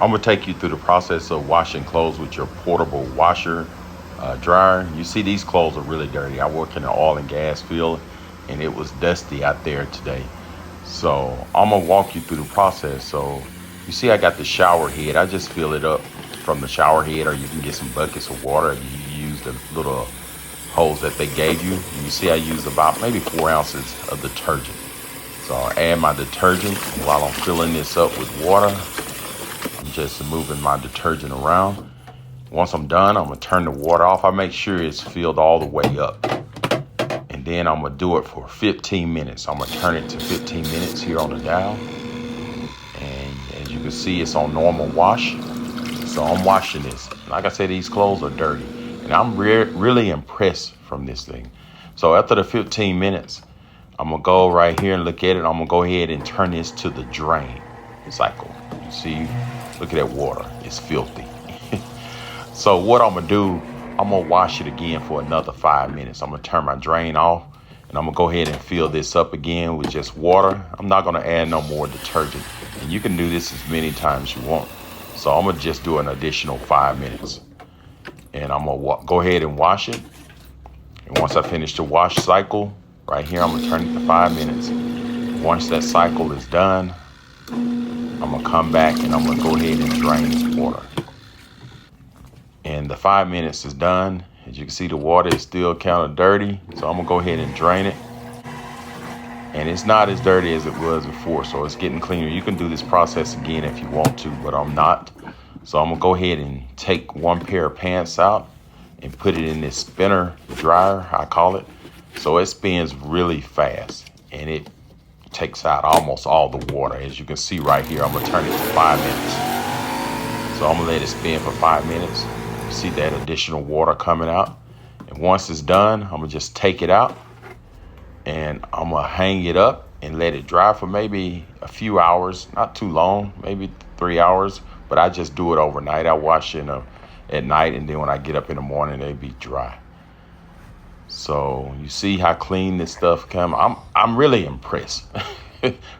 I'm gonna take you through the process of washing clothes with your portable washer dryer. You see, these clothes are really dirty. I work in the oil and gas field, and it was dusty out there today. So I'm gonna walk you through the process. So you see, I got the shower head. I just fill it up from the shower head, or you can get some buckets of water. You use the little hose that they gave you. And you see, I use about maybe 4 ounces of detergent. So I'll add my detergent while I'm filling this up with water. I'm just moving my detergent around. Once I'm done, I'm gonna turn the water off. I make sure it's filled all the way up. And then I'm gonna do it for 15 minutes. I'm gonna turn it to 15 minutes here on the dial. And as you can see, it's on normal wash. So I'm washing this. Like I said, these clothes are dirty. And I'm really impressed from this thing. So after the 15 minutes, I'm gonna go right here and look at it. I'm gonna go ahead and turn this to the drain cycle. You see, look at that water. It's filthy. So what I'm gonna do, I'm gonna wash it again for another 5 minutes. I'm gonna turn my drain off, and I'm gonna go ahead and fill this up again with just water. I'm not gonna add no more detergent. And you can do this as many times you want. So I'm gonna just do an additional 5 minutes. And I'm gonna go ahead and wash it. And once I finish the wash cycle, right here, I'm gonna turn it to 5 minutes. Once that cycle is done, I'm gonna come back and I'm gonna go ahead and drain this water. And the 5 minutes is done. As you can see, the water is still kind of dirty. So I'm gonna go ahead and drain it. And it's not as dirty as it was before, so it's getting cleaner. You can do this process again if you want to, but I'm not. So I'm gonna go ahead and take one pair of pants out and put it in this spinner dryer, I call it. So it spins really fast and it takes out almost all the water. As you can see right here, I'm gonna turn it to 5 minutes. So I'm gonna let it spin for 5 minutes. You see that additional water coming out. And once it's done, I'm gonna just take it out and I'm gonna hang it up and let it dry for maybe a few hours, not too long, maybe 3 hours, but I just do it overnight. I wash it at night, and then when I get up in the morning, they be dry. So you see how clean this stuff come. I'm really impressed.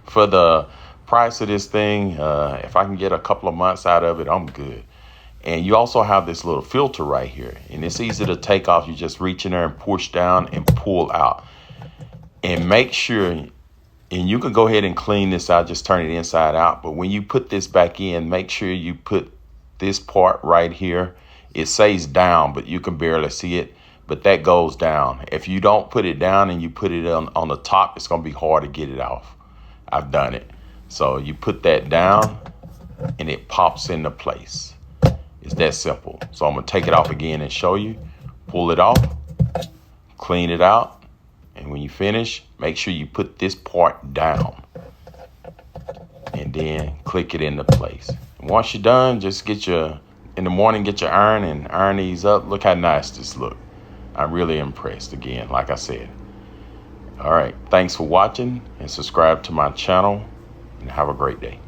For the price of this thing, if I can get a couple of months out of it, I'm good. And you also have this little filter right here, and it's easy to take off. You just reach in there and push down and pull out. And make sure, and you can go ahead and clean this out, just turn it inside out. But when you put this back in, make sure you put this part right here. It says down, but you can barely see it. But that goes down. If you don't put it down and you put it on the top, it's gonna be hard to get it off. I've done it. So you put that down and it pops into place. It's that simple. So I'm gonna take it off again and show you. Pull it off, clean it out. And when you finish, make sure you put this part down and then click it into place. And once you're done, just in the morning, get your iron and iron these up. Look how nice this look. I'm really impressed again, like I said. All right, thanks for watching and subscribe to my channel and have a great day.